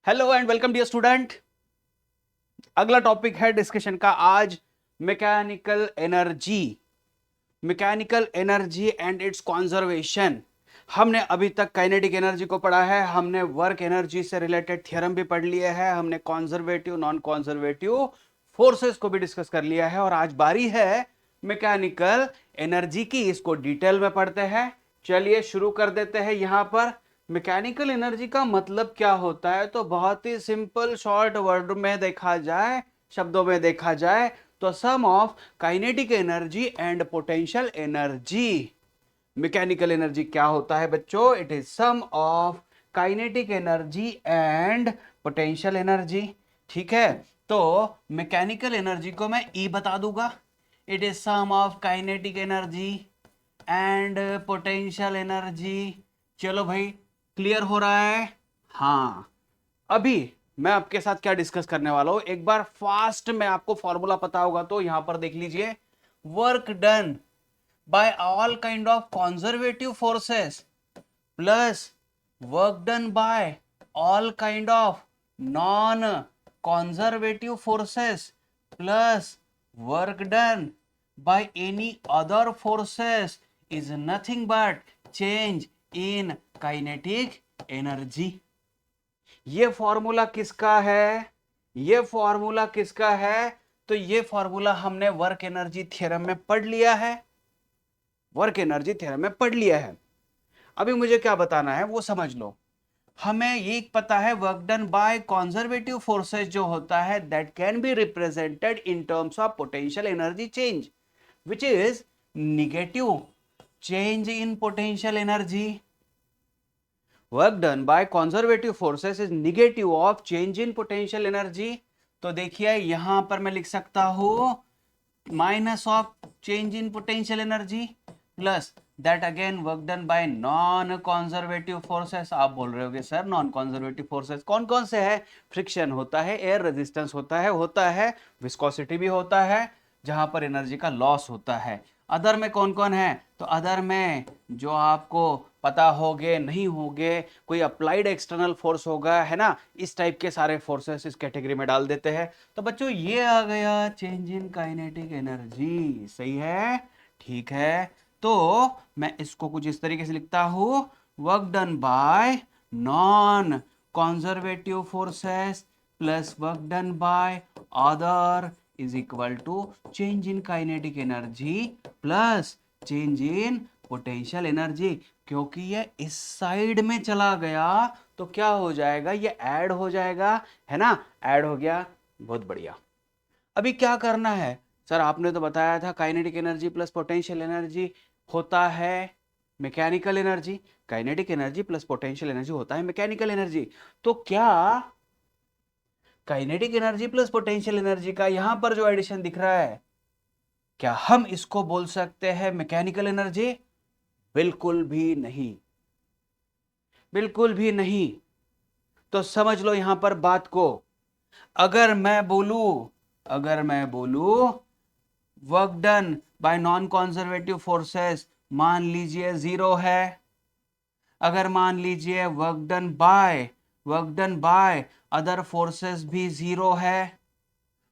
Hello and welcome dear student. अगला topic है discussion का आज mechanical energy. Mechanical energy and its conservation. हमने अभी तक काइनेटिक एनर्जी को पढ़ा है, हमने वर्क एनर्जी से रिलेटेड थ्योरम भी पढ़ लिए है, हमने कॉन्जर्वेटिव नॉन कॉन्जर्वेटिव फोर्सेस को भी डिस्कस कर लिया है और आज बारी है मैकेनिकल एनर्जी की। इसको डिटेल में पढ़ते हैं। चलिए शुरू कर देते हैं। यहां पर मैकेनिकल एनर्जी का मतलब क्या होता है, तो बहुत ही सिंपल शॉर्ट वर्ड में देखा जाए, शब्दों में देखा जाए तो sum of kinetic energy and potential energy. Mechanical energy क्या होता है बच्चों? It is sum of kinetic energy and potential energy. ठीक है, तो मैकेनिकल एनर्जी को मैं ई बता दूंगा। It is sum of kinetic energy and potential energy. चलो भाई, क्लियर हो रहा है? हाँ। अभी मैं आपके साथ क्या डिस्कस करने वाला हूं, एक बार फास्ट में आपको फॉर्मूला पता होगा तो यहां पर देख लीजिए। Work done by all kind of conservative forces plus work done by all kind of non conservative forces plus work done by any other forces is nothing but change in kinetic energy। ये formula किसका है? ये formula किसका है? तो ये formula हमने work energy theorem में पढ़ लिया है। वर्क एनर्जी थ्योरम में पढ़ लिया है। अभी मुझे क्या बताना है वो समझ लो। हमें ये पता है work done by conservative forces जो होता है that can be represented in terms of potential energy change which is negative change in potential energy. Work done by conservative forces is negative of change in potential energy. तो देखिए यहां पर मैं लिख सकता हूं minus of change in potential energy plus that again work done by non conservative forces. आप बोल रहे होगे सर नॉन कंजर्वेटिव फोर्सेस कौन कौन से है? फ्रिक्शन होता है, एयर रेजिस्टेंस होता है विस्कोसिटी भी होता है, जहां पर एनर्जी का लॉस होता है। अदर में कौन कौन है? तो अदर में जो आपको पता होगे नहीं होगे, कोई अप्लाइड एक्सटर्नल फोर्स होगा, है ना, इस टाइप के सारे फोर्सेस इस कैटेगरी में डाल देते हैं। तो बच्चों ये आ गया चेंज इन काइनेटिक एनर्जी। सही है, ठीक है। तो मैं इसको कुछ इस तरीके से लिखता हूं, work done by non conservative forces plus work done by other is equal to change in kinetic energy plus change in potential energy. क्योंकि ये इस साइड में चला गया तो क्या हो जाएगा? ये ऐड हो जाएगा, है ना, ऐड हो गया। बहुत बढ़िया। अभी क्या करना है? सर आपने तो बताया था kinetic energy plus potential energy होता है mechanical energy, kinetic energy plus potential energy होता है मैकेनिकल एनर्जी। तो क्या kinetic energy plus potential energy का यहां पर जो एडिशन दिख रहा है, क्या हम इसको बोल सकते हैं मैकेनिकल एनर्जी? बिल्कुल भी नहीं, बिल्कुल भी नहीं। तो समझ लो यहां पर बात को। अगर मैं बोलूं, अगर मैं बोलूं work done by non conservative forces मान लीजिए 0 है। अगर मान लीजिए work done by other forces भी 0 है,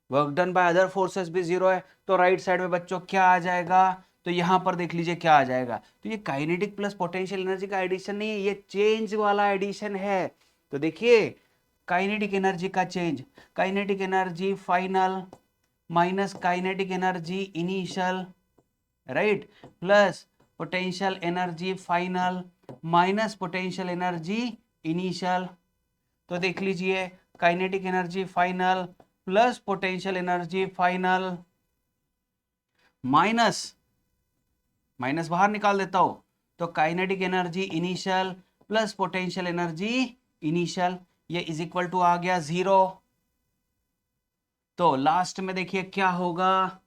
work done by other forces भी 0 है, तो राइट साइड में बच्चों क्या आ जाएगा? तो यहां पर देख लीजिए क्या आ जाएगा। तो ये काइनेटिक प्लस पोटेंशियल एनर्जी का एडिशन नहीं है, ये चेंज वाला एडिशन है। तो देखिए काइनेटिक एनर्जी का change, kinetic energy final minus kinetic energy initial, right, plus potential energy final minus potential energy initial. तो देख लीजिए kinetic energy final plus potential energy final minus, minus बाहर निकाल देता हूं, तो kinetic energy initial plus potential energy initial, ये is equal to आ गया 0। तो लास्ट में देखिए क्या होगा,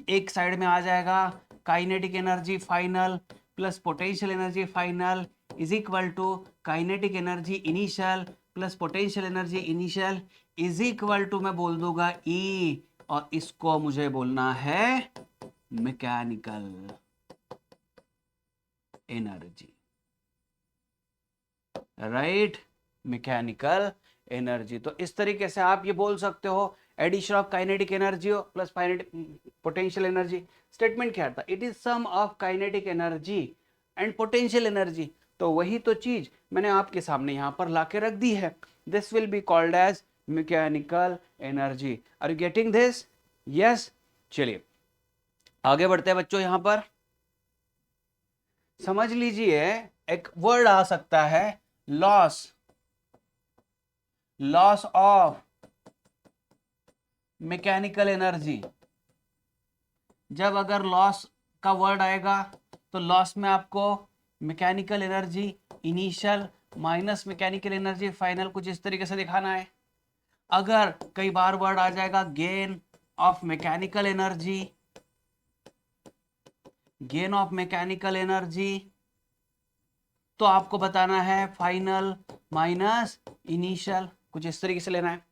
एक साइड में आ जाएगा kinetic energy final plus potential energy final is equal to kinetic energy initial plus potential energy initial is equal to मैं बोल दूंगा ई, और इसको मुझे बोलना है mechanical energy, right, mechanical energy. तो इस तरीके से आप ये बोल सकते हो addition of kinetic energy plus potential energy. Statement क्या था? It is sum of kinetic energy and potential energy. तो वही तो चीज मैंने आपके सामने यहां पर लाके रख दी है। This will be called as mechanical energy. Are you getting this? Yes. चलिए आगे बढ़ते हैं बच्चों। यहां पर समझ लीजिए एक वर्ड आ सकता है loss, loss of mechanical energy. जब अगर लॉस का वर्ड आएगा तो लॉस में आपको mechanical energy initial minus mechanical energy final कुछ इस तरीके से दिखाना है। अगर कई बार वर्ड आ जाएगा gain of mechanical energy, gain of mechanical energy, तो आपको बताना है फाइनल माइनस इनिशियल कुछ इस तरीके से लेना है।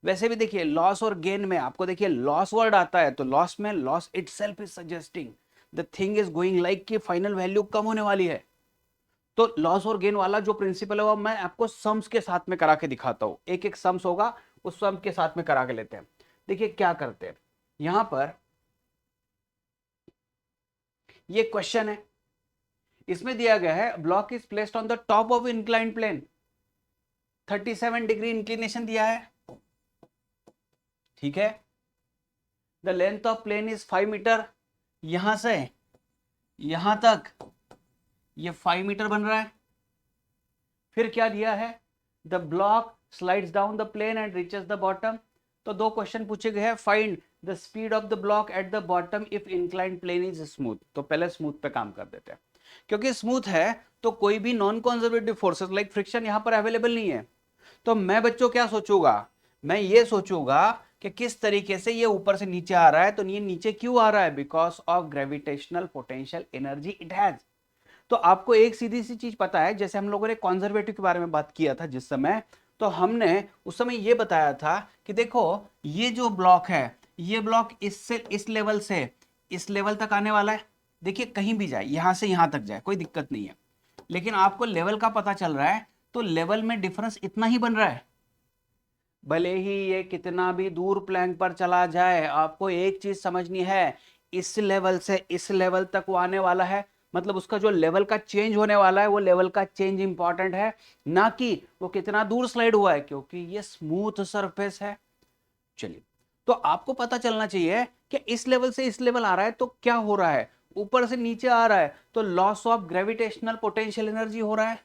वैसे भी देखिए लॉस और गेन में आपको देखिए लॉस वर्ड आता है तो लॉस में loss itself is suggesting the thing is going like कि फाइनल वैल्यू कम होने वाली है। तो लॉस और गेन वाला जो प्रिंसिपल है वो मैं आपको सम्स के साथ में करा के दिखाता हूं। एक एक सम्स होगा उस सम के साथ में करा के लेते हैं। देखिए क्या करते हैं यहां पर, ये क्वेश्चन है, इसमें दिया गया है block is placed on the top of inclined plane, 37 degree inclination दिया है, ठीक है। The length of plane is 5 metre, यहां से यहां तक ये 5 मीटर बन रहा है। फिर क्या दिया है? The block slides down the plane and reaches the bottom. तो दो क्वेश्चन पूछे गए हैं, find the speed of the block at the bottom if inclined plane is smooth. तो पहले स्मूथ पे काम कर देते हैं, क्योंकि स्मूथ है तो कोई भी non conservative forces like friction यहां पर अवेलेबल नहीं है। तो मैं बच्चों क्या सोचूंगा? मैं ये सोचूंगा कि किस तरीके से ये ऊपर से नीचे आ रहा है। तो ये नीचे क्यों आ रहा है? Because of gravitational potential energy it has. तो आपको एक सीधी सी चीज पता है, जैसे हम लोगों ने कॉन्जर्वेटिव के बारे में बात किया था जिस समय, तो हमने उस समय ये बताया था कि देखो ये जो ब्लॉक है, ये ब्लॉक इससे इस लेवल से इस लेवल तक आने वाला है। देखिए कहीं भी जाए, यहां से यहां तक जाए कोई दिक्कत नहीं है, लेकिन आपको लेवल का पता चल रहा है तो लेवल में डिफरेंस इतना ही बन रहा है। भले ही ये कितना भी दूर प्लैंक पर चला जाए, आपको एक चीज समझनी है, इस लेवल से इस लेवल तक वो आने वाला है। मतलब उसका जो लेवल का चेंज होने वाला है वो लेवल का चेंज इंपॉर्टेंट है, ना कि वो कितना दूर स्लाइड हुआ है, क्योंकि ये स्मूथ सरफेस है। चलिए, तो आपको पता चलना चाहिए कि इस लेवल से इस लेवल आ रहा है तो क्या हो रहा है, ऊपर से नीचे आ रहा है तो loss of gravitational potential energy हो रहा है।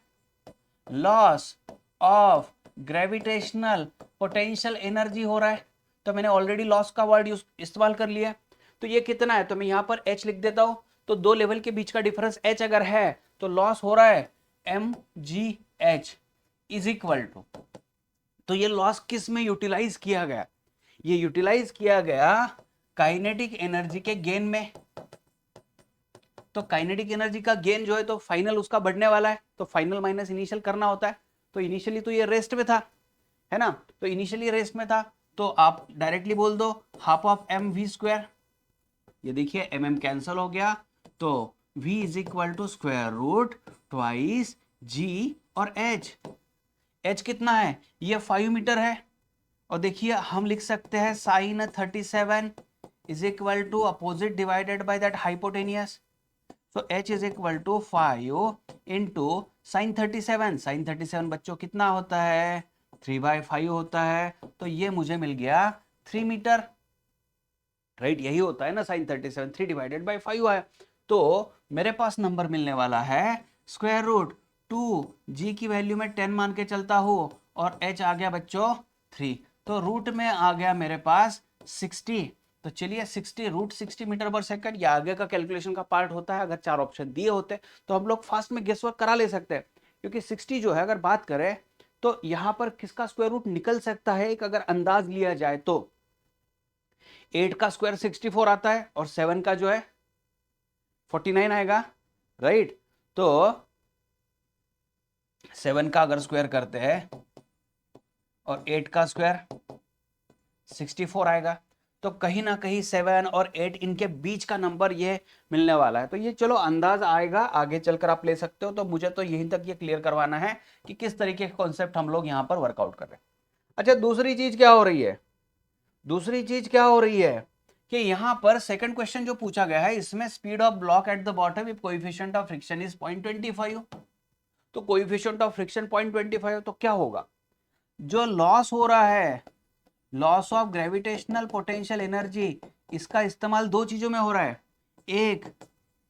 Loss of gravitational potential energy हो रहा है। तो मैंने ऑलरेडी लॉस का वर्ड इस्तेमाल कर लिया। तो ये कितना है? तो मैं यहां पर h लिख देता हूं। तो दो लेवल के बीच का डिफरेंस h अगर है तो लॉस हो रहा है mgh इज इक्वल टू, तो ये लॉस किस में यूटिलाइज किया गया? ये यूटिलाइज किया गया काइनेटिक एनर्जी के गेन में। तो काइनेटिक एनर्जी का गेन जो है तो फाइनल उसका बढ़ने वाला है, तो फाइनल माइनस इनिशियल करना होता है। तो इनिशियली तो ये रेस्ट में था, है ना, तो इनिशियली रेस्ट में था, तो आप डायरेक्टली बोल दो half of M V square. ये देखिए एम एम कैंसल हो गया, तो v is equal to square root twice G और h कितना है? ये 5 मीटर है। और देखिए हम लिख सकते हैं sine 37 is equal to opposite divided by that hypotenuse. So h is equal to 5 into sine 37। Sine 37 बच्चों कितना होता है? 3/5 होता है। तो ये मुझे मिल गया 3 मीटर, राइट? यही होता है ना साइन 37, 3/5 है। तो मेरे पास नंबर मिलने वाला है स्क्वायर रूट 2g की वैल्यू में 10 मान के चलता हूं, और h आ गया बच्चों 3। तो रूट में आ गया मेरे पास 60। तो चलिए 60 रूट 60 मीटर पर सेकंड, ये आगे का कैलकुलेशन का पार्ट होता है। अगर चार ऑप्शन दिए होते तो हम लोग फास्ट में गेस वर्क करा ले सकते हैं, क्योंकि 60 जो है अगर बात करें तो यहां पर किसका स्क्वायर रूट निकल सकता है, एक अगर अंदाज लिया जाए तो 8 का स्क्वायर 64 आता है, और 7 का जो है 49 आएगा, राइट? तो 7 का अगर स्क्वायर करते हैं और 8 का स्क्वायर 64 आएगा, तो कहीं ना कहीं 7 और 8 इनके बीच का नंबर ये मिलने वाला है। तो ये चलो अंदाज आएगा, आगे चलकर आप ले सकते हो। तो मुझे तो यहीं तक ये क्लियर करवाना है कि किस तरीके के कॉन्सेप्ट हम लोग यहाँ पर वर्कआउट कर रहे हैं। अच्छा, दूसरी चीज क्या हो रही है, दूसरी चीज क्या हो रही है कि यहां पर सेकंड क्वेश्चन जो पूछा गया है इसमें speed of block at the bottom if coefficient of friction is 0.25, तो कोएफिशिएंट ऑफ फ्रिक्शन 0.25, तो क्या होगा, जो लॉस हो रहा है, loss of gravitational potential energy, इसका इस्तेमाल दो चीजों में हो रहा है, एक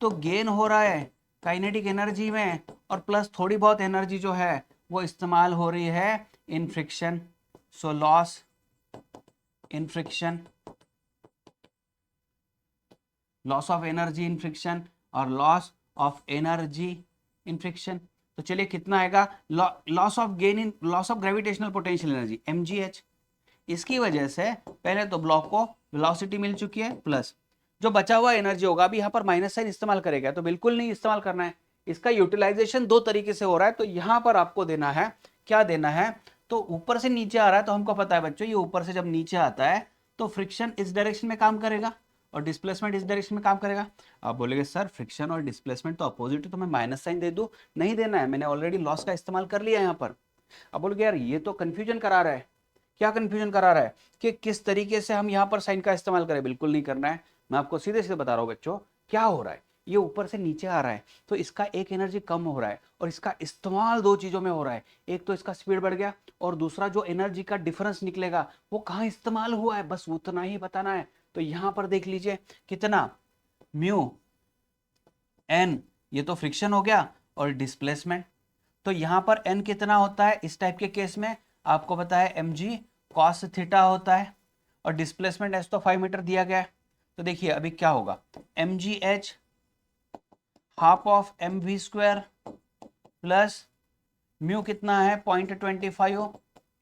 तो गेन हो रहा है काइनेटिक एनर्जी में, और प्लस थोड़ी बहुत एनर्जी जो है वो इस्तेमाल हो रही है in friction, so loss in friction, loss of energy in friction और loss of energy in friction. तो चलिए कितना आएगा, loss of gain in, loss of gravitational potential energy mgh, इसकी वजह से पहले तो ब्लॉक को वेलोसिटी मिल चुकी है, प्लस जो बचा हुआ एनर्जी होगा, अभी यहां पर माइनस साइन इस्तेमाल करेगा तो बिल्कुल नहीं इस्तेमाल करना है, इसका यूटिलाइजेशन दो तरीके से हो रहा है, तो यहां पर आपको देना है, क्या देना है, तो ऊपर से नीचे आ रहा है तो हमको पता है बच्चों, ये ऊपर से जब नीचे आता है तो फ्रिक्शन इस डायरेक्शन में काम करेगा और डिस्प्लेसमेंट इस डायरेक्शन में काम करेगा। आप बोलेंगे सर फ्रिक्शन और डिस्प्लेसमेंट तो अपोजिट है, तो मैं माइनस साइन दे दूं, नहीं देना है, मैंने ऑलरेडी लॉस का इस्तेमाल कर लिया यहाँ पर। अब बोलोगे यार ये तो कंफ्यूजन करा रहा है, क्या कंफ्यूजन करा रहा है कि किस तरीके से हम यहाँ पर साइन का इस्तेमाल करें, बिल्कुल नहीं करना है, मैं आपको सीधे सीधे बता रहा हूँ बच्चों, क्या हो रहा है, ये ऊपर से नीचे आ रहा है तो इसका एक एनर्जी कम हो रहा है और इसका इस्तेमाल दो चीजों में हो रहा है, एक तो इसका स्पीड बढ़ गया और दूसरा जो एनर्जी का डिफरेंस निकलेगा वो कहाँ इस्तेमाल हुआ है, बस उतना ही बताना है। तो यहां पर देख लीजिए कितना, म्यू एन, ये तो फ्रिक्शन हो गया, और डिस्प्लेसमेंट, तो यहां पर एन कितना होता है इस टाइप के केस में, आपको पता है mg cos थीटा होता है, और डिस्प्लेसमेंट एस तो 5 मीटर दिया गया है, तो देखिए अभी क्या होगा, mgh half of mv² plus mu कितना है 0.25,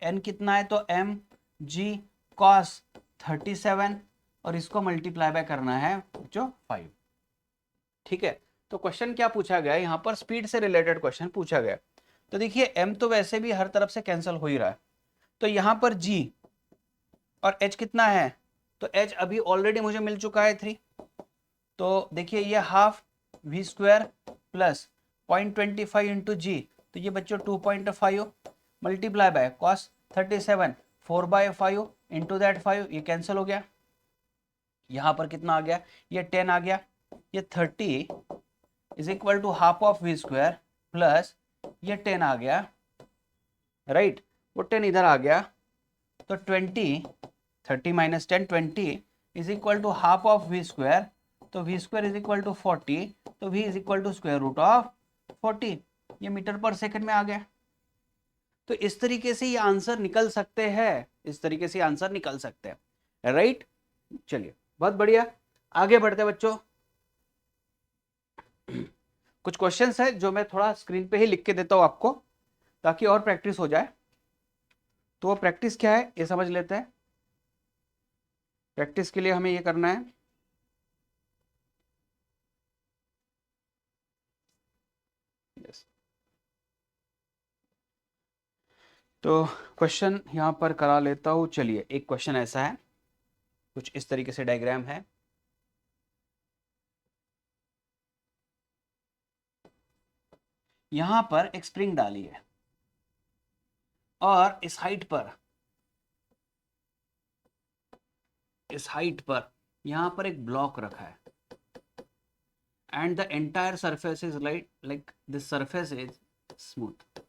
एन कितना है तो mg cos 37, और इसको मल्टीप्लाई बाय करना है जो 5, ठीक है। तो क्वेश्चन क्या पूछा गया, यहां पर स्पीड से रिलेटेड क्वेश्चन पूछा गया, तो देखिए m तो वैसे भी हर तरफ से कैंसिल हो ही रहा है, तो यहां पर g और h कितना है, तो h अभी ऑलरेडी मुझे मिल चुका है 3, तो देखिए ये हाफ v² प्लस 0.25 इंटू जी, तो ये बच्चों 2.5 multiply by cos 37 4/5 into that 5, ये कैंसिल हो गया, यहां पर कितना आ गया, ये 10 आ गया, ये 30 is equal to half of v² plus ये 10 आ गया, राइट, वो 10 इधर आ गया, तो 20 30 minus 10 20 is equal to half of v², तो v² इज इक्वल टू 40, तो v is equal to square root of 40, ये मीटर पर सेकंड में आ गया। तो इस तरीके से ये आंसर निकल सकते हैं, इस तरीके से आंसर निकल सकते हैं, राइट। चलिए बहुत बढ़िया, आगे बढ़ते हैं बच्चों। कुछ क्वेश्चंस है जो मैं थोड़ा स्क्रीन पे ही लिख के देता हूं आपको ताकि और प्रैक्टिस हो जाए, तो वो प्रैक्टिस क्या है ये समझ लेते हैं। प्रैक्टिस के लिए हमें ये करना है, यस, तो क्वेश्चन यहां पर करा लेता हूं। चलिए एक क्वेश्चन ऐसा है, कुछ इस तरीके से डायग्राम है, यहां पर एक स्प्रिंग डाली है और इस हाइट पर, इस हाइट पर यहां पर एक ब्लॉक रखा है and the entire surface is like this surface is smooth,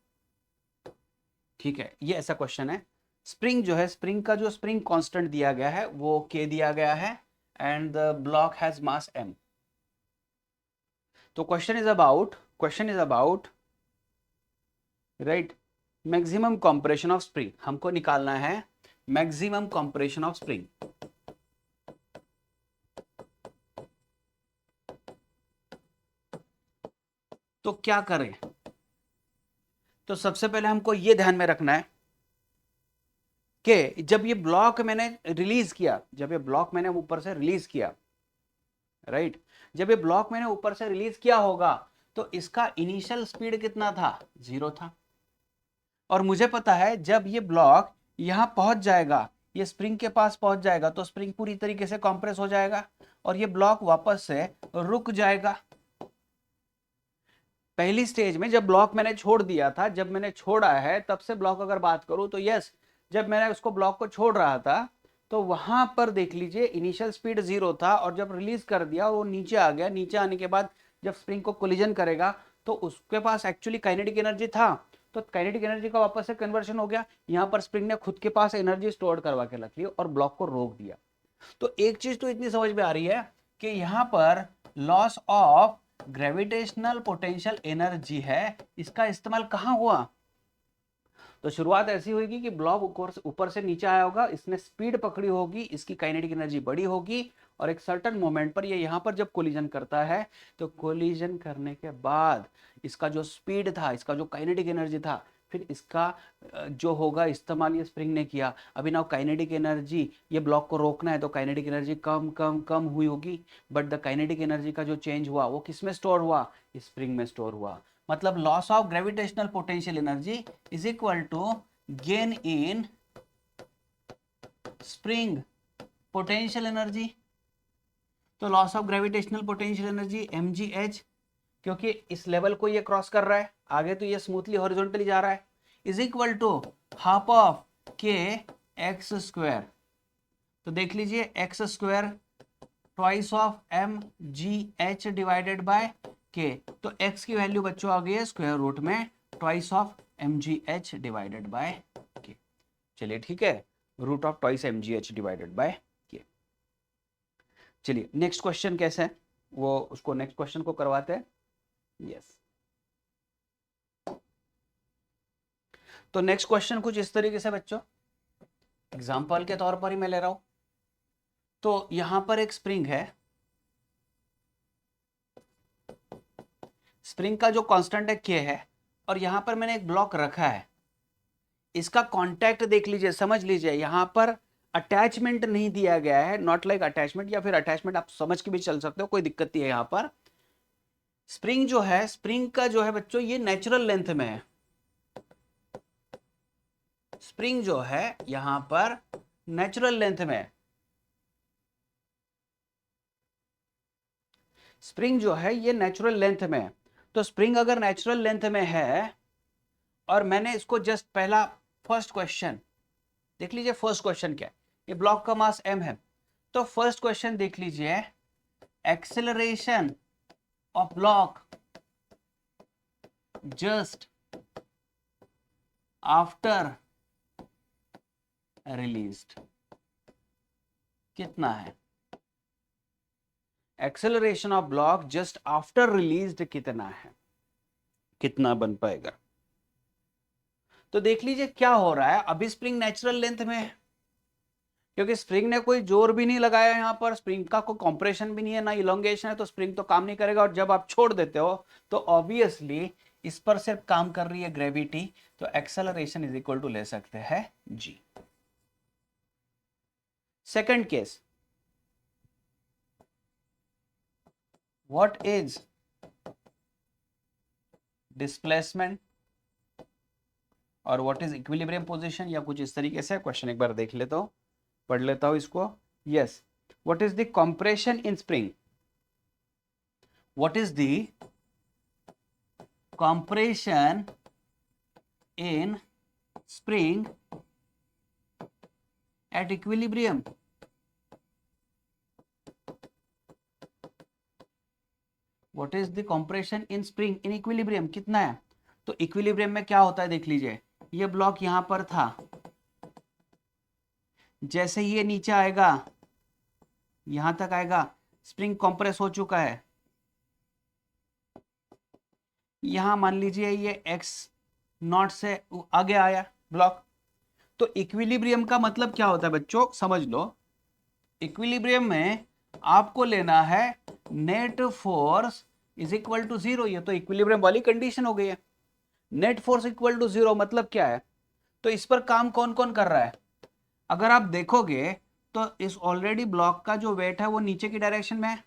ठीक है, ये ऐसा क्वेश्चन है। स्प्रिंग जो है, स्प्रिंग का जो स्प्रिंग कांस्टेंट दिया गया है वो k दिया गया है and the block has mass m। तो question is about right maximum compression of spring, हमको निकालना है मैक्सिमम कंप्रेशन ऑफ स्प्रिंग। तो क्या करें, तो सबसे पहले हमको ये ध्यान में रखना है कि जब ये ब्लॉक मैंने रिलीज किया, जब ये ब्लॉक मैंने ऊपर से रिलीज किया, राइट, जब ये ब्लॉक मैंने ऊपर से रिलीज किया होगा तो इसका इनिशियल स्पीड कितना था, 0 था, और मुझे पता है जब ये ब्लॉक यहां पहुंच जाएगा, ये स्प्रिंग के पास पहुंच जाएगा तो स्प्रिंग पूरी तरीके से कंप्रेस हो जाएगा और ये ब्लॉक वापस से रुक जाएगा। पहली स्टेज में जब ब्लॉक मैंने छोड़ दिया था, जब मैंने छोड़ा है तब से ब्लॉक अगर बात करूं तो यस जब मैंने उसको ब्लॉक को छोड़ रहा था तो वहां पर देख लीजिए इनिशियल स्पीड 0 था, और जब रिलीज कर दिया वो नीचे आ गया। नीचे आने के बाद जब स्प्रिंग को कोलिजन करेगा तो उसके पास एक्चुअली काइनेटिक एनर्जी था, तो काइनेटिक एनर्जी का वापस से कन्वर्शन हो गया। यहाँ पर स्प्रिंग ने खुद के पास एनर्जी स्टोर करवा के रख ली और ब्लॉक को रोक दिया। तो एक चीज तो इतनी समझ में आ रही है कि यहाँ पर loss of gravitational potential energy है, इसका इस्तेमाल कहाँ हुआ? तो शुरुआत ऐसी होगी कि ब्लॉक ऊपर से नीचे आया होगा, इसने स्पीड पकड़ी होगी, इसकी काइनेटिक एनर्जी बड़ी होगी, और एक सर्टेन मोमेंट पर ये यहाँ पर जब कोलिजन करता है तो कोलिजन करने के बाद इसका जो स्पीड था, इसका जो काइनेटिक एनर्जी था, फिर इसका जो होगा इस्तेमाल ये स्प्रिंग ने किया। अभी नाउ काइनेटिक एनर्जी, ये ब्लॉक को रोकना है तो काइनेटिक एनर्जी कम कम कम हुई होगी, बट द काइनेटिक एनर्जी का जो चेंज हुआ वो किस में स्टोर हुआ? स्प्रिंग में स्टोर हुआ। मतलब loss of gravitational potential energy is equal to gain in spring potential energy. तो loss of gravitational potential energy mgh, क्योंकि इस लेवल को ये क्रॉस कर रहा है, आगे तो ये स्मूथली हॉरिजॉन्टली जा रहा है, is equal to half of K X square. तो देख लीजिए X square twice of mgh divided by K, तो x की वैल्यू बच्चों आ गई है स्क्वायर रूट में twice of mgh divided by K. चलिए ठीक है, root of twice mgh divided by K. चलिए नेक्स्ट क्वेश्चन कैसे है वो उसको नेक्स्ट क्वेश्चन को करवाते हैं। यस, तो नेक्स्ट क्वेश्चन कुछ इस तरीके से बच्चों, एग्जांपल के तौर पर ही मैं ले रहा हूं। तो यहां पर एक स्प्रिंग है, स्प्रिंग का जो कांस्टेंट है के है, और यहां पर मैंने एक ब्लॉक रखा है, इसका कांटेक्ट देख लीजिए, समझ लीजिए, यहां पर अटैचमेंट नहीं दिया गया है, नॉट लाइक अटैचमेंट, या फिर अटैचमेंट आप समझ के भी चल सकते हो, कोई दिक्कत नहीं है। यहां पर स्प्रिंग जो है, स्प्रिंग का जो है बच्चों ये नेचुरल लेंथ में है। स्प्रिंग जो है यहां पर नेचुरल लेंथ में है। स्प्रिंग जो है ये नेचुरल लेंथ में है। तो स्प्रिंग अगर नेचुरल लेंथ में है और मैंने इसको जस्ट पहला फर्स्ट क्वेश्चन देख लीजिए, फर्स्ट क्वेश्चन क्या है, ये ब्लॉक का मास m है। तो फर्स्ट क्वेश्चन देख लीजिए, acceleration of block just after released कितना है? Acceleration of block just after released कितना है, कितना बन पाएगा? तो देख लीजिए क्या हो रहा है, अभी स्प्रिंग नेचुरल लेंथ में है, क्योंकि स्प्रिंग ने कोई जोर भी नहीं लगाया, यहां पर स्प्रिंग का कोई कंप्रेशन भी नहीं है, ना इलोंगेशन है, तो स्प्रिंग तो काम नहीं करेगा। और जब आप छोड़ देते हो तो ऑब्वियसली इस पर सिर्फ काम कर रही है ग्रेविटी, तो एक्सेलरेशन इज इक्वल टू ले सकते हैं g। Second case, what is displacement और व्हाट इज इक्विलिब्रियम पोजीशन, या कुछ इस तरीके से क्वेश्चन एक बार देख लेता हूं, पढ़ लेता हूं इसको। Yes, what is the compression in spring, what is the compression in spring at equilibrium। What is the compression in spring in equilibrium, कितना है? तो इक्विलिब्रियम में क्या होता है देख लीजिए, ये ब्लॉक यहां पर था, जैसे ये नीचे आएगा यहां तक आएगा, स्प्रिंग कंप्रेस हो चुका है। यहां मान लीजिए ये x नॉट से आगे आया ब्लॉक। तो इक्विलिब्रियम का मतलब क्या होता है बच्चों, समझ लो। इक्विलिब्रियम में आपको लेना है net force is equal to 0, ये तो इक्विलिब्रियम वाली कंडीशन हो गई है। नेट फोर्स इक्वल टू 0 मतलब क्या है? तो इस पर काम कौन कौन कर रहा है? अगर आप देखोगे तो इस ऑलरेडी ब्लॉक का जो वेट है वो नीचे की डायरेक्शन में है,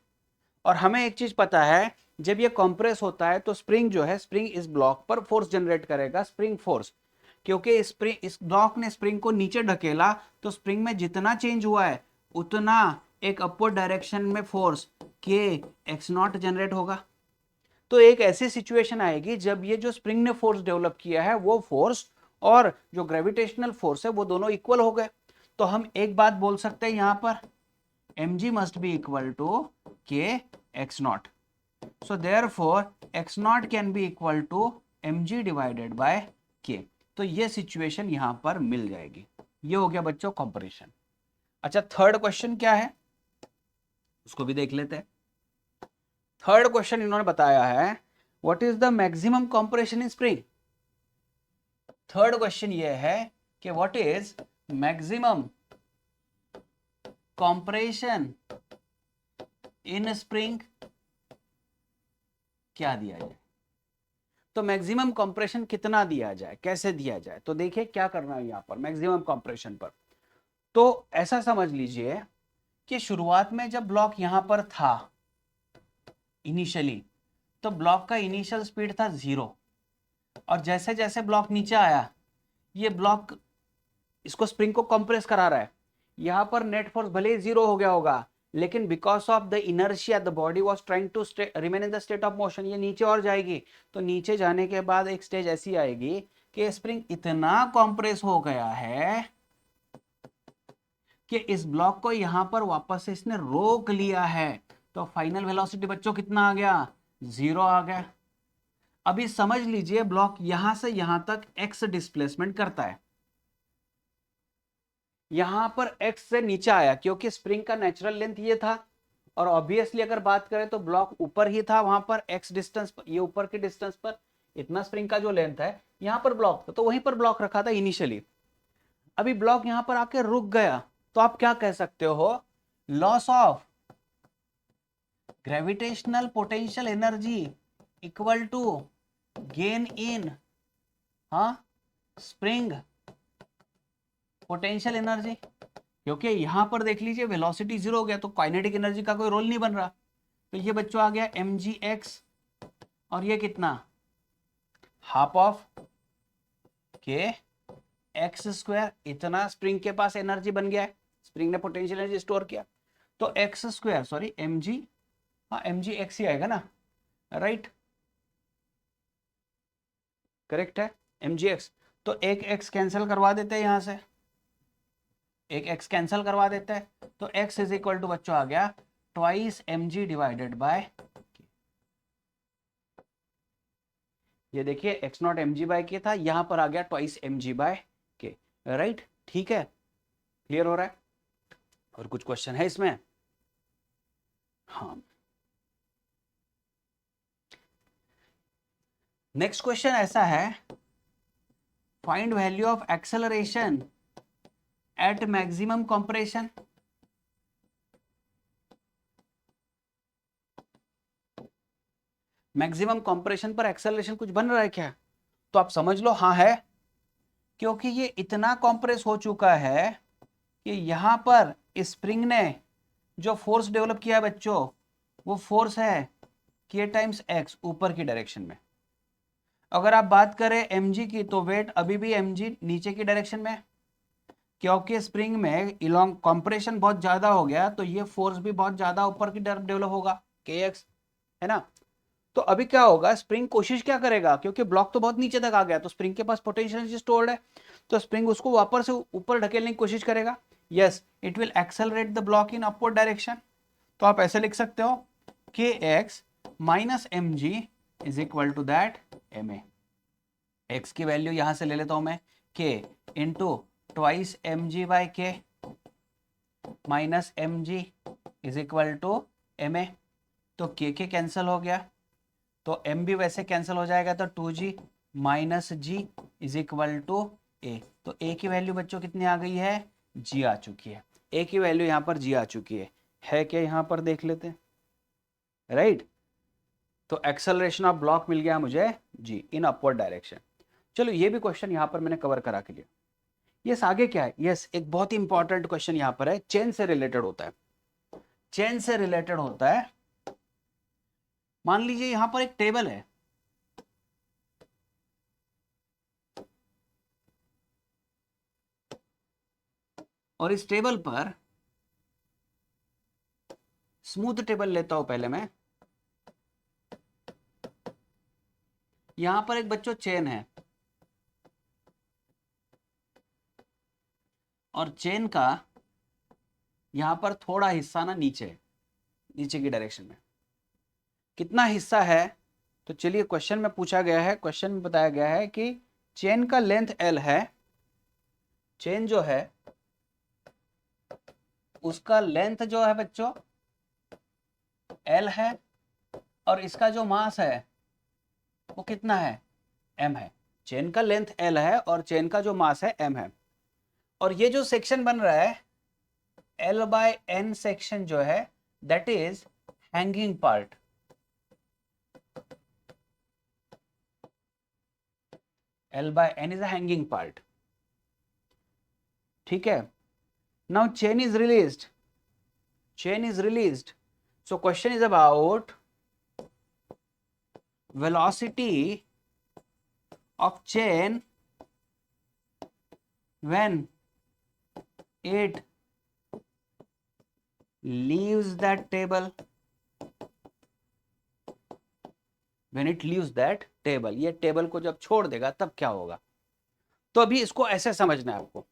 और हमें एक चीज पता है, जब ये कंप्रेस होता है तो स्प्रिंग जो है, स्प्रिंग इस ब्लॉक पर फोर्स जनरेट करेगा, स्प्रिंग फोर्स, क्योंकि इस ब्लॉक ने स्प्रिंग को नीचे ढकेला, तो स्प्रिंग में जितना चेंज हुआ है उतना एक अपवर्ड डायरेक्शन में फोर्स के एक्स नॉट जनरेट होगा। तो एक ऐसी सिचुएशन आएगी जब ये जो स्प्रिंग ने फोर्स डेवलप किया है वो फोर्स और जो ग्रेविटेशनल फोर्स है वो दोनों इक्वल हो गए। तो हम एक बात बोल सकते हैं यहां पर mg must be equal to K X not. So therefore X not can be equal to mg divided by K. तो ये सिचुएशन यहां पर मिल जाएगी। ये हो गया बच्चों कंपैरिजन। अच्छा, थर्ड क्वेश्चन क्या है उसको भी देख लेते हैं। थर्ड क्वेश्चन इन्होंने बताया है what is the maximum compression in spring. Third question ये है कि what is maximum compression in spring, क्या दिया जाए। तो मैक्सिमम कंप्रेशन कितना दिया जाए, कैसे दिया जाए। तो देखिए क्या करना है यहां पर मैक्सिमम कंप्रेशन पर। तो ऐसा समझ लीजिए कि शुरुआत में जब ब्लॉक यहां पर था इनिशियली, तो ब्लॉक का इनिशियल स्पीड था 0, और जैसे जैसे ब्लॉक नीचे आया ये ब्लॉक इसको स्प्रिंग को कंप्रेस करा रहा है। यहां पर नेट फोर्स भले ही 0 हो गया होगा, लेकिन because of the inertia the body was trying to remain in the state of motion, ये नीचे और जाएगी। तो नीचे जाने के बाद एक स्टेज ऐसी आएगी कि स्प्रिंग इतना कंप्रेस हो गया है कि इस ब्लॉक को यहां पर वापस से इसने रोक लिया है। तो फाइनल वेलोसिटी बच्चों कितना आ गया, 0 आ गया। अभी समझ लीजिए ब्लॉक यहां से यहां तक x डिस्प्लेसमेंट करता है, यहां पर x से नीचे आया क्योंकि स्प्रिंग का नेचुरल लेंथ ये था, और ऑब्वियसली अगर बात करें तो ब्लॉक ऊपर ही था, वहां पर x डिस्टेंस पर, ये ऊपर के डिस्टेंस पर इतना स्प्रिंग का जो लेंथ है, यहां पर ब्लॉक था तो वहीं पर ब्लॉक रखा था इनिशियली। अभी ब्लॉक यहां पर आके रुक गया, तो आप क्या कह सकते हो, loss of gravitational potential energy equal to gain in spring potential energy. क्योंकि यहां पर देख लीजिए वेलोसिटी 0 हो गया तो काइनेटिक एनर्जी का कोई रोल नहीं बन रहा। तो ये बच्चों आ गया mgx, और ये कितना, half of K X square. इतना स्प्रिंग के पास एनर्जी बन गया है, स्प्रिंग ने पोटेंशियल एनर्जी स्टोर किया। तो एक्स स्क्वायर सॉरी mg, हाँ mgx ही आएगा ना, राइट, करेक्ट है mgx। तो एक x कैंसिल करवा देते हैं यहां से, एक x कैंसिल करवा देते हैं। तो x इज इक्वल टू बच्चों आ गया ट्वाइस mg डिवाइडेड बाय, ये देखिए x नॉट mg बाय के था, यहां पर आ गया ट्वाइस mg बाय के, राइट। ठीक है, क्लियर हो रहा है। और कुछ क्वेश्चन है इसमें, हाँ। नेक्स्ट क्वेश्चन ऐसा है, find value of acceleration at maximum compression. Maximum compression पर एक्सेलरेशन कुछ बन रहा है क्या, तो आप समझ लो हाँ है, क्योंकि ये इतना कंप्रेस हो चुका है कि यहां पर स्प्रिंग ने जो फोर्स डेवलप किया है बच्चों, वो फोर्स है k टाइम्स x ऊपर की डायरेक्शन में। अगर आप बात करें mg की, तो वेट अभी भी mg नीचे की डायरेक्शन में, क्योंकि स्प्रिंग में इलॉन्ग कंप्रेशन बहुत ज्यादा हो गया, तो ये फोर्स भी बहुत ज्यादा ऊपर की तरफ डेवलप होगा, kx, है ना। तो अभी क्या होगा, स्प्रिंग कोशिश क्या करेगा, क्योंकि ब्लॉक तो बहुत नीचे तक आ गया, तो स्प्रिंग के पास पोटेंशियल एनर्जी स्टोर्ड है, तो स्प्रिंग उसको वापस से ऊपर ढकेलने की कोशिश करेगा। Yes, it will accelerate the block in upward direction. तो आप ऐसे लिख सकते हो K X minus M G is equal to that M A. X की वैल्यू यहां से ले लेता हूं मैं, K into twice M G by K minus M G is equal to M A. तो के कैंसिल हो गया, तो m भी वैसे कैंसिल हो जाएगा, तो 2g minus G is equal to A. तो a की वैल्यू बच्चों कितनी आ गई है, g आ चुकी है। a की वैल्यू यहां पर g आ चुकी है क्या, यहां पर देख लेते हैं, राइट। तो एक्सेलरेशन ऑफ ब्लॉक मिल गया मुझे g इन अपवर्ड डायरेक्शन। चलो ये भी क्वेश्चन यहां पर मैंने कवर करा के लिया। यस, आगे क्या है, यस एक बहुत इंपॉर्टेंट क्वेश्चन यहां पर है, चेन से रिलेटेड होता है। चेन से रिलेटेड होता है, मान लीजिए यहां पर एक टेबल है, और इस टेबल पर, स्मूथ टेबल लेता हूं पहले मैं, यहां पर एक बच्चों चेन है, और चेन का यहां पर थोड़ा हिस्सा ना नीचे है, नीचे की डायरेक्शन में। कितना हिस्सा है? तो चलिए क्वेश्चन में पूछा गया है, क्वेश्चन में बताया गया है कि चेन का लेंथ L है, चेन जो है उसका लेंथ जो है बच्चों L है, और इसका जो मास है वो कितना है? M है। चेन का लेंथ L है और चेन का जो मास है M है। और ये जो सेक्शन बन रहा है L/N सेक्शन जो है that is hanging part. L/N is a hanging part. ठीक है। Now chain is released. Chain is released. So question is about velocity of chain when it leaves that table. When it leaves that table. ये table को जब छोड़ देगा तब क्या होगा? तो अभी इसको ऐसे समझना है आपको।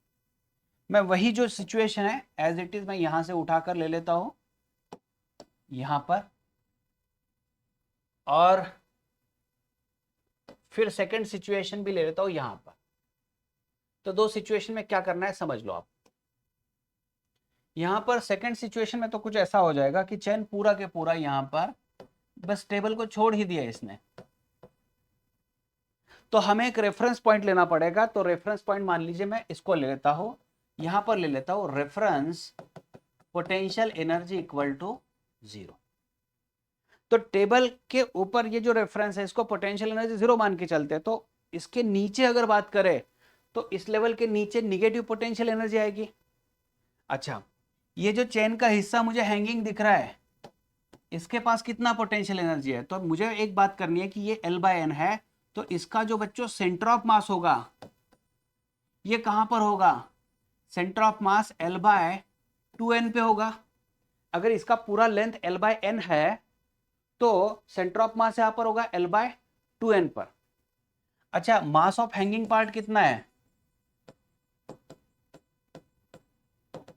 मैं वही जो सिचुएशन है एज इट इज मैं यहां से उठाकर ले लेता हूं यहां पर, और फिर सेकंड सिचुएशन भी ले लेता हूं यहां पर। तो दो सिचुएशन में क्या करना है समझ लो आप। यहां पर सेकंड सिचुएशन में तो कुछ ऐसा हो जाएगा कि चेन पूरा के पूरा यहां पर बस टेबल को छोड़ ही दिया इसने, तो हमें एक रेफरेंस पॉइंट लेना पड़ेगा। तो रेफरेंस पॉइंट मान लीजिए मैं इसको ले लेता हूं, यहां पर ले लेता हूं reference potential energy equal to 0। तो टेबल के ऊपर ये जो रेफरेंस है इसको पोटेंशियल एनर्जी 0 मान के चलते हैं। तो इसके नीचे अगर बात करें तो इस लेवल के नीचे निगेटिव पोटेंशियल एनर्जी आएगी। अच्छा, ये जो चेन का हिस्सा मुझे हैंगिंग दिख रहा है इसके पास कितना पोटेंशियल एनर्जी है? तो मुझे एक बात करनी है कि ये L/N है, तो इसका जो बच्चों सेंटर ऑफ मास होगा ये कहां पर होगा? सेंटर ऑफ मास L/2N पे होगा। अगर इसका पूरा लेंथ L/N है तो सेंटर ऑफ मास यहां पर होगा L/2N पर। अच्छा, मास ऑफ हैंगिंग पार्ट कितना है?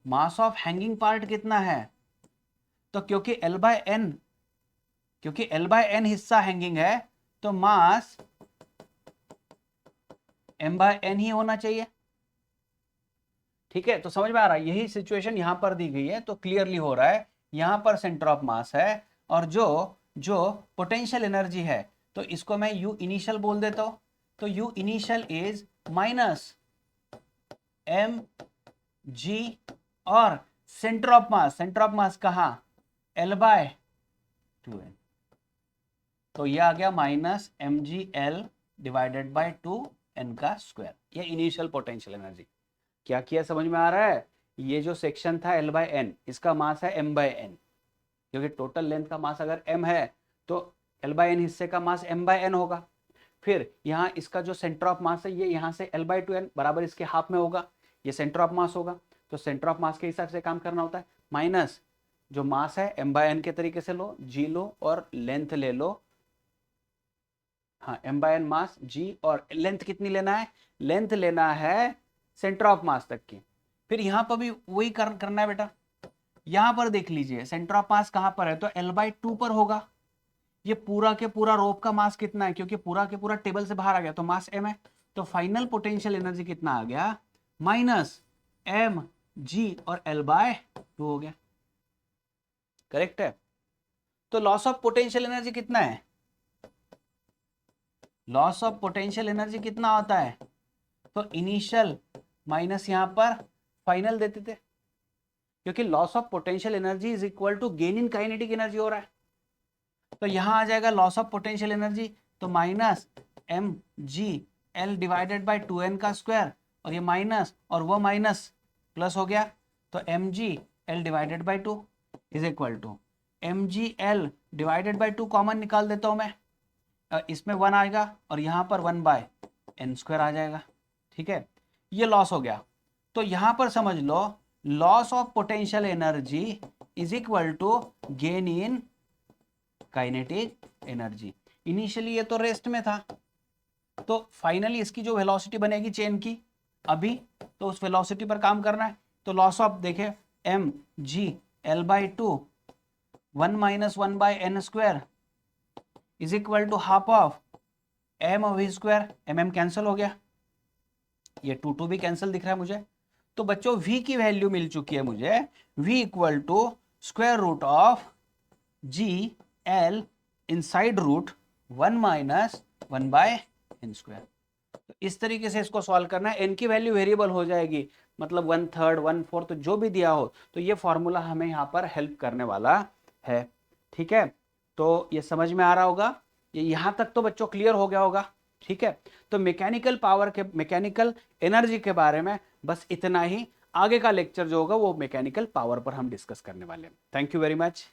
मास ऑफ हैंगिंग पार्ट कितना है? तो क्योंकि L/N हिस्सा हैंगिंग है तो मास M/N ही होना चाहिए। ठीक है, तो समझ में आ रहा है? यही सिचुएशन यहां पर दी गई है, तो क्लियरली हो रहा है यहां पर सेंटर ऑफ मास है और जो जो पोटेंशियल एनर्जी है तो इसको मैं U इनिशियल बोल देता हूं। तो U initial is minus mg, और सेंटर ऑफ मास कहां? L/2N। तो ये आ गया minus mgl divided by 2n का स्क्वायर। ये इनिशियल पोटेंशियल एनर्जी। क्या किया समझ में आ रहा है? ये जो सेक्शन था L/N इसका मास है M/N, क्योंकि टोटल लेंथ का मास अगर m है तो L/N हिस्से का मास M/N होगा। फिर यहाँ इसका जो सेंटर ऑफ मास है ये यहाँ से L/2N बराबर इसके हाफ में होगा, ये सेंटर ऑफ मास होगा। तो सेंटर ऑफ मास के हिसाब से काम करना होता है, माइनस जो मास है M/N के तरीके से लो, G लो और लेंथ ले लो। हाँ, M/N मास G, और लेंथ कितनी लेना है? लेंथ लेना है सेंटर ऑफ मास तक की। फिर यहाँ पर भी वही करना है बेटा। यहाँ पर देख लीजिए सेंटर ऑफ मास कहाँ पर है? तो L/2 पर होगा। ये पूरा के पूरा रोप का मास कितना है? क्योंकि पूरा के पूरा टेबल से बाहर आ गया तो मास m है। तो फाइनल पोटेंशियल एनर्जी कितना आ गया? माइनस mg और L/2 हो गया। करेक्ट है? तो लॉस ऑफ पोटेंशियल एनर्जी कितना है? लॉस ऑफ पोटेंशियल एनर्जी कितना होता है? तो इनिशियल माइनस यहां पर फाइनल देते थे, क्योंकि loss of potential energy is equal to gain in kinetic energy हो रहा है। तो यहां आ जाएगा लॉस ऑफ पोटेंशियल एनर्जी, तो minus mg/L divided by 2n का स्क्वायर, और ये माइनस और वो माइनस प्लस हो गया। तो mg/L divided by 2 is equal to mg/L divided by 2 common निकाल देता हूं मैं, इसमें 1 आएगा और यहां पर 1/n² आ जाएगा। ठीक है, ये लॉस हो गया। तो यहां पर समझ लो loss of potential energy is equal to gain in kinetic energy. Initially ये तो रेस्ट में था, तो फाइनली इसकी जो वेलोसिटी बनेगी चेन की अभी तो उस वेलोसिटी पर काम करना है, तो लॉस ऑफ देखे M G L by two 1 minus 1 by N square is equal to half of M V square, M cancel हो गया, ये टू भी कैंसिल दिख रहा है मुझे। तो बच्चों v की वैल्यू मिल चुकी है मुझे, v equal to square root of G L inside root 1 minus 1 by N square. तो इस तरीके से इसको सॉल्व करना है, एन की वैल्यू वेरिएबल हो जाएगी, मतलब 1/3 1/4 जो भी दिया हो, तो ये फॉर्मूला हमें यहाँ पर हेल्प करने वाला है। ठीक है, तो ये समझ में आ रहा होगा, ये यहाँ तक तो बच्चों क्लियर हो गया होगा। ठीक है, तो मैकेनिकल पावर के, मैकेनिकल एनर्जी के बारे में बस इतना ही। आगे का लेक्चर जो होगा वो मैकेनिकल पावर पर हम डिस्कस करने वाले हैं। Thank you very much.